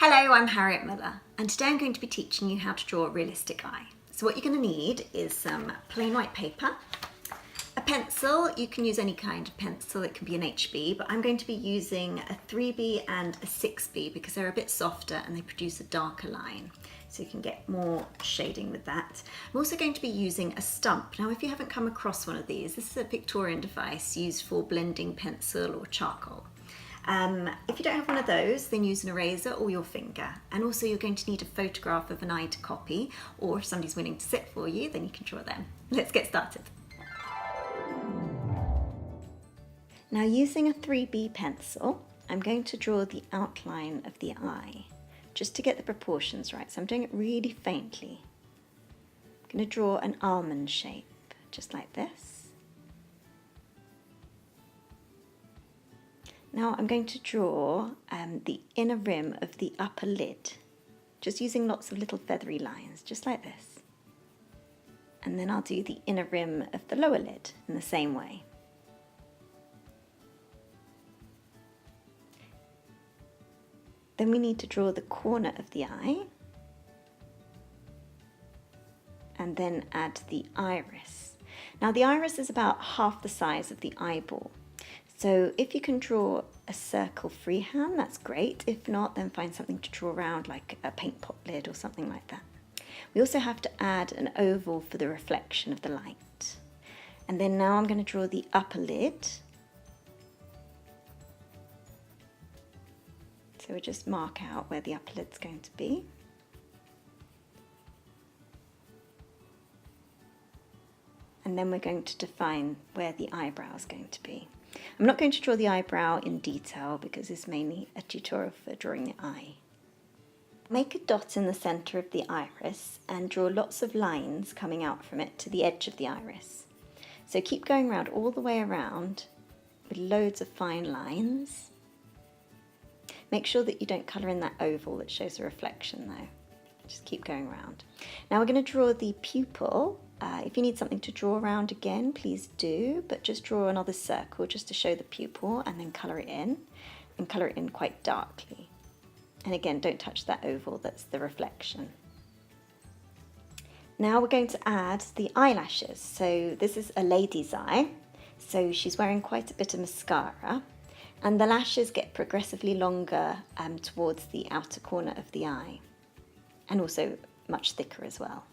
Hello, I'm Harriet Muller, and today I'm going to be teaching you how to draw a realistic eye. So what you're going to need is some plain white paper, a pencil. You can use any kind of pencil, it can be an HB, but I'm going to be using a 3B and a 6B because they're a bit softer and they produce a darker line. So you can get more shading with that. I'm also going to be using a stump. Now, if you haven't come across one of these, this is a Victorian device used for blending pencil or charcoal. If you don't have one of those, then use an eraser or your finger. And also you're going to need a photograph of an eye to copy, or if somebody's willing to sit for you, then you can draw them. Let's get started. Now, using a 3B pencil, I'm going to draw the outline of the eye, just to get the proportions right. So I'm doing it really faintly. I'm going to draw an almond shape, just like this. Now I'm going to draw the inner rim of the upper lid, just using lots of little feathery lines, just like this. And then I'll do the inner rim of the lower lid in the same way. Then we need to draw the corner of the eye, and then add the iris. Now the iris is about half the size of the eyeball. So if you can draw a circle freehand, that's great. If not, then find something to draw around, like a paint pot lid or something like that. We also have to add an oval for the reflection of the light. And then now I'm going to draw the upper lid. So we'll just mark out where the upper lid's going to be. And then we're going to define where the eyebrow is going to be. I'm not going to draw the eyebrow in detail because it's mainly a tutorial for drawing the eye. Make a dot in the centre of the iris and draw lots of lines coming out from it to the edge of the iris. So keep going around all the way around with loads of fine lines. Make sure that you don't colour in that oval that shows a reflection though. Just keep going around. Now we're going to draw the pupil. If you need something to draw around again, please do, but just draw another circle just to show the pupil and then colour it in, and colour it in quite darkly. And again, don't touch that oval, that's the reflection. Now we're going to add the eyelashes. So this is a lady's eye, so she's wearing quite a bit of mascara, and the lashes get progressively longer towards the outer corner of the eye, and also much thicker as well.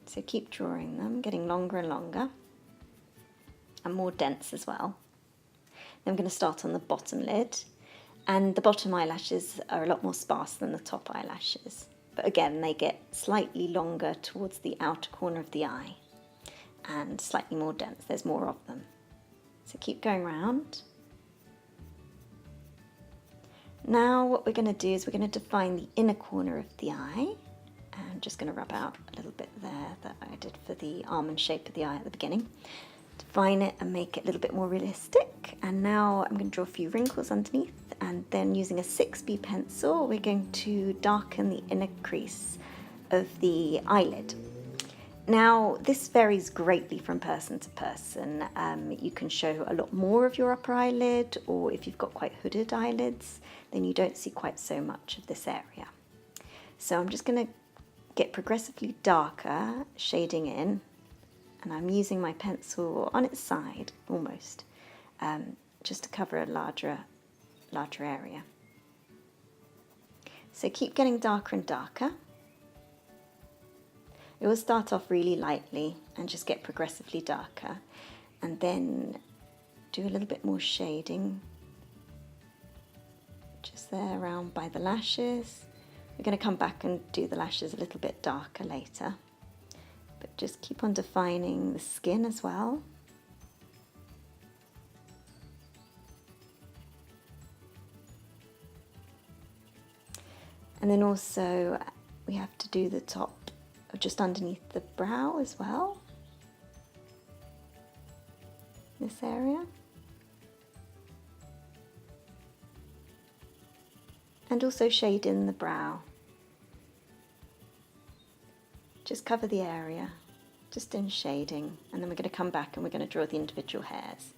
So keep drawing them, getting longer and longer, and more dense as well. Then I'm going to start on the bottom lid, and the bottom eyelashes are a lot more sparse than the top eyelashes. But again, they get slightly longer towards the outer corner of the eye, and slightly more dense, there's more of them. So keep going round. Now what we're going to do is we're going to define the inner corner of the eye. I'm just going to rub out a little bit there that I did for the almond shape of the eye at the beginning. Define it and make it a little bit more realistic. And now I'm going to draw a few wrinkles underneath, and then using a 6B pencil we're going to darken the inner crease of the eyelid. Now this varies greatly from person to person. You can show a lot more of your upper eyelid, or if you've got quite hooded eyelids then you don't see quite so much of this area. So I'm just going to get progressively darker, shading in, and I'm using my pencil on its side almost, just to cover a larger area. So keep getting darker and darker. It will start off really lightly and just get progressively darker, and then do a little bit more shading just there around by the lashes. We're going to come back and do the lashes a little bit darker later, but just keep on defining the skin as well. And then also we have to do the top just underneath the brow as well, this area. And also shade in the brow. Just cover the area, just in shading, and then we're going to come back and we're going to draw the individual hairs.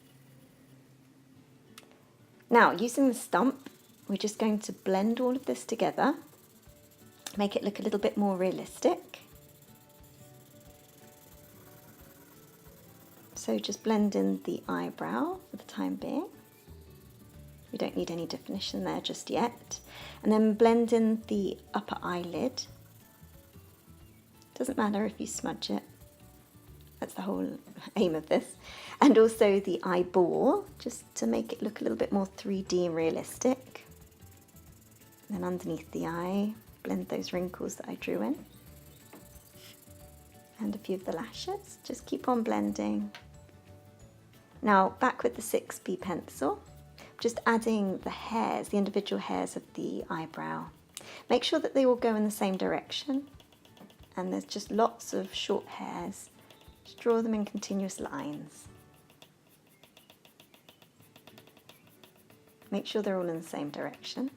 Now, using the stump, we're just going to blend all of this together, make it look a little bit more realistic. So just blend in the eyebrow for the time being. We don't need any definition there just yet. And then blend in the upper eyelid. Doesn't matter if you smudge it. That's the whole aim of this. And also the eyeball, just to make it look a little bit more 3D and realistic. And then underneath the eye, blend those wrinkles that I drew in. And a few of the lashes. Just keep on blending. Now, back with the 6B pencil, just adding the hairs, the individual hairs of the eyebrow. Make sure that they all go in the same direction. And there's just lots of short hairs. Just draw them in continuous lines. Make sure they're all in the same direction.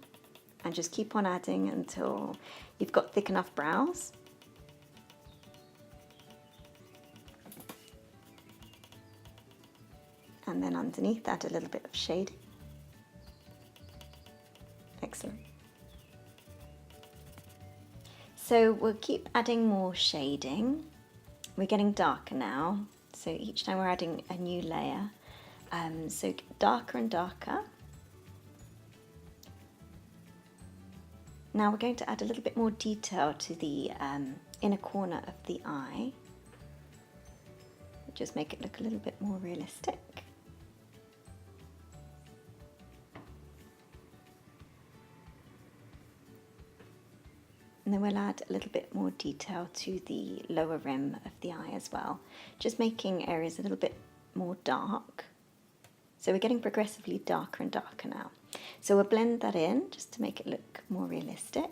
And just keep on adding until you've got thick enough brows. And then underneath, add a little bit of shading. Excellent. So we'll keep adding more shading. We're getting darker now, so each time we're adding a new layer. So darker and darker. Now we're going to add a little bit more detail to the inner corner of the eye. Just make it look a little bit more realistic. And then we'll add a little bit more detail to the lower rim of the eye as well, just making areas a little bit more dark. So we're getting progressively darker and darker now. So we'll blend that in just to make it look more realistic.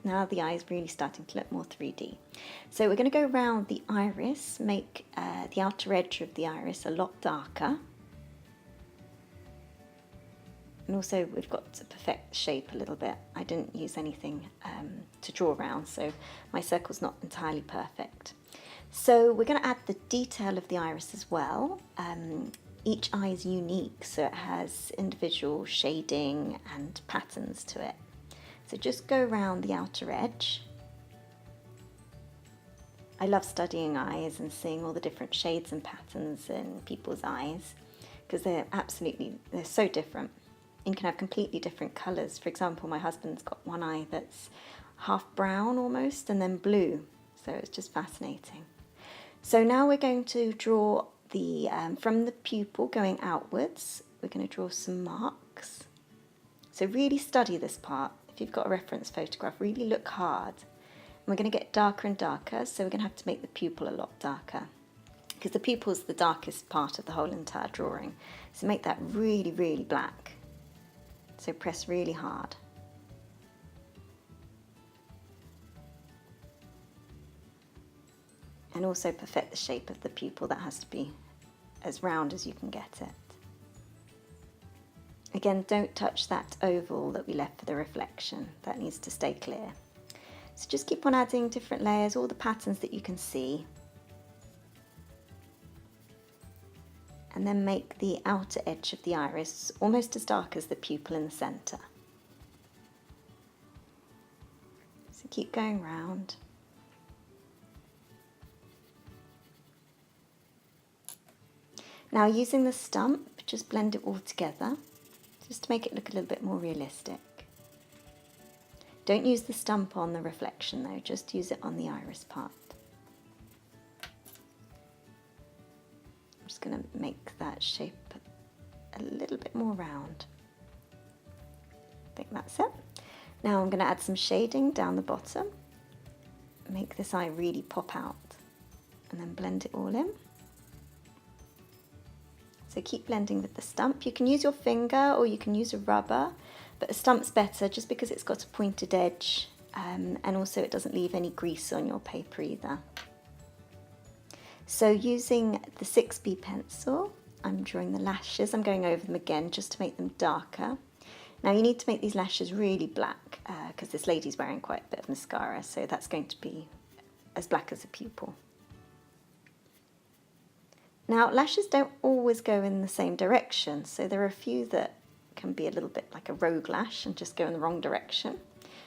Now the eye is really starting to look more 3D. So we're going to go around the iris, make the outer edge of the iris a lot darker. And also we've got to perfect the shape a little bit. I didn't use anything to draw around, so my circle's not entirely perfect. So we're going to add the detail of the iris as well. Each eye is unique, so it has individual shading and patterns to it. So just go around the outer edge. I love studying eyes and seeing all the different shades and patterns in people's eyes, because they're so different. You can have completely different colours. For example, my husband's got one eye that's half brown almost and then blue. So it's just fascinating. So now we're going to draw the from the pupil going outwards, we're going to draw some marks. So really study this part. If you've got a reference photograph, really look hard. And we're going to get darker and darker, so we're going to have to make the pupil a lot darker, because the pupil is the darkest part of the whole entire drawing. So make that really, really black. So press really hard. And also perfect the shape of the pupil. That has to be as round as you can get it. Again, don't touch that oval that we left for the reflection. That needs to stay clear. So just keep on adding different layers, all the patterns that you can see. And then make the outer edge of the iris almost as dark as the pupil in the centre. So keep going round. Now using the stump, just blend it all together, just to make it look a little bit more realistic. Don't use the stump on the reflection though, just use it on the iris part. I'm just going to make that shape a little bit more round. I think that's it. Now I'm going to add some shading down the bottom, make this eye really pop out, and then blend it all in. So keep blending with the stump. You can use your finger or you can use a rubber, but a stump's better just because it's got a pointed edge, and also it doesn't leave any grease on your paper either. So using the 6B pencil, I'm drawing the lashes. I'm going over them again just to make them darker. Now you need to make these lashes really black because this lady's wearing quite a bit of mascara, so that's going to be as black as a pupil. Now, lashes don't always go in the same direction, so there are a few that can be a little bit like a rogue lash and just go in the wrong direction.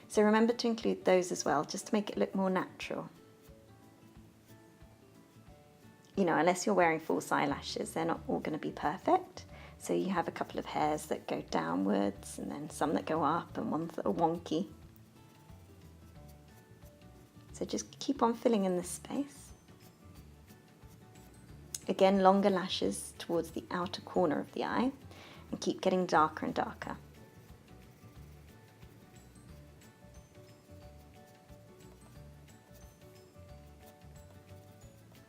So remember to include those as well, just to make it look more natural. You know, unless you're wearing false eyelashes, they're not all going to be perfect. So you have a couple of hairs that go downwards and then some that go up and ones that are wonky. So just keep on filling in this space. Again, longer lashes towards the outer corner of the eye and keep getting darker and darker.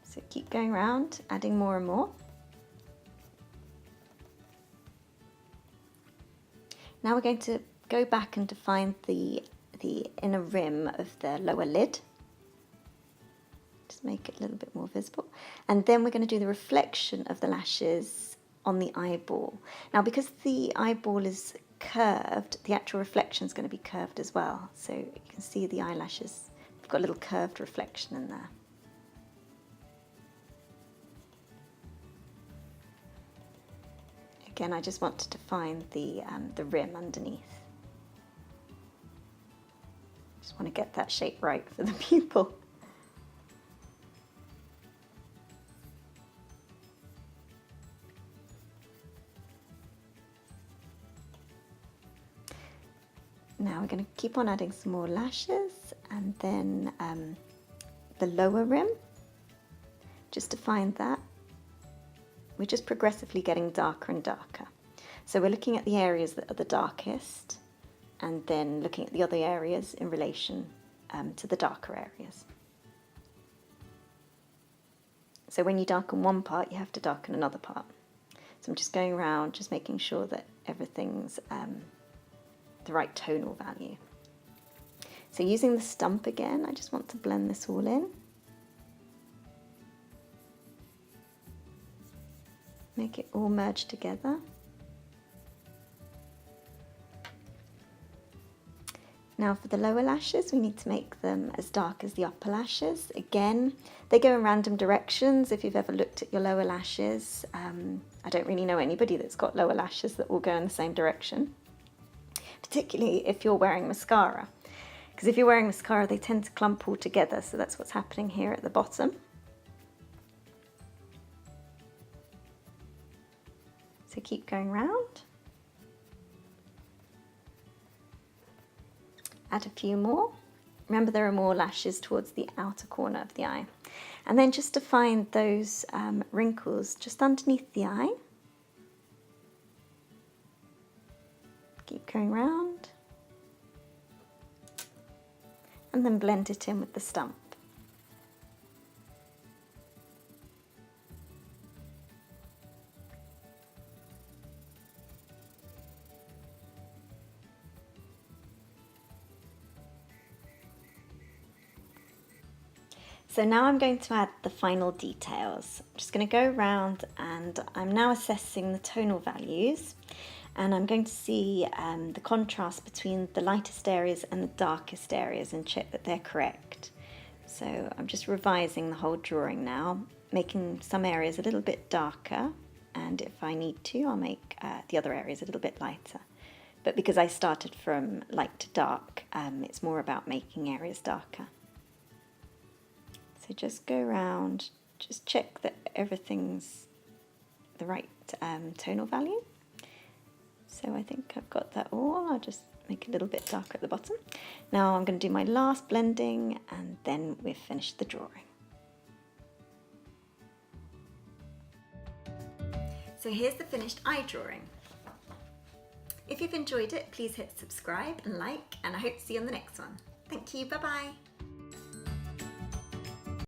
So keep going around, adding more and more. Now we're going to go back and define the inner rim of the lower lid. Just make it a little bit more visible. And then we're going to do the reflection of the lashes on the eyeball. Now, because the eyeball is curved, the actual reflection is going to be curved as well. So you can see the eyelashes have got a little curved reflection in there. Again, I just want to define the rim underneath. Just want to get that shape right for the pupil. Now we're going to keep on adding some more lashes, and then the lower rim, just define that. We're just progressively getting darker and darker. So we're looking at the areas that are the darkest and then looking at the other areas in relation to the darker areas. So when you darken one part, you have to darken another part. So I'm just going around, just making sure that everything's the right tonal value. So using the stump again, I just want to blend this all in. Make it all merge together. Now for the lower lashes, we need to make them as dark as the upper lashes. Again, they go in random directions. If you've ever looked at your lower lashes, I don't really know anybody that's got lower lashes that all go in the same direction, particularly if you're wearing mascara. Because if you're wearing mascara, they tend to clump all together, so that's what's happening here at the bottom. So keep going round. Add a few more. Remember, there are more lashes towards the outer corner of the eye. And then just define those wrinkles just underneath the eye. Keep going round. And then blend it in with the stump. So now I'm going to add the final details. I'm just going to go around and I'm now assessing the tonal values, and I'm going to see the contrast between the lightest areas and the darkest areas and check that they're correct. So I'm just revising the whole drawing now, making some areas a little bit darker, and if I need to, I'll make the other areas a little bit lighter. But because I started from light to dark, it's more about making areas darker. So just go around, just check that everything's the right tonal value. So I think I've got that all. I'll just make it a little bit darker at the bottom. Now I'm going to do my last blending and then we've finished the drawing. So here's the finished eye drawing. If you've enjoyed it, please hit subscribe and like, and I hope to see you on the next one. Thank you, bye bye.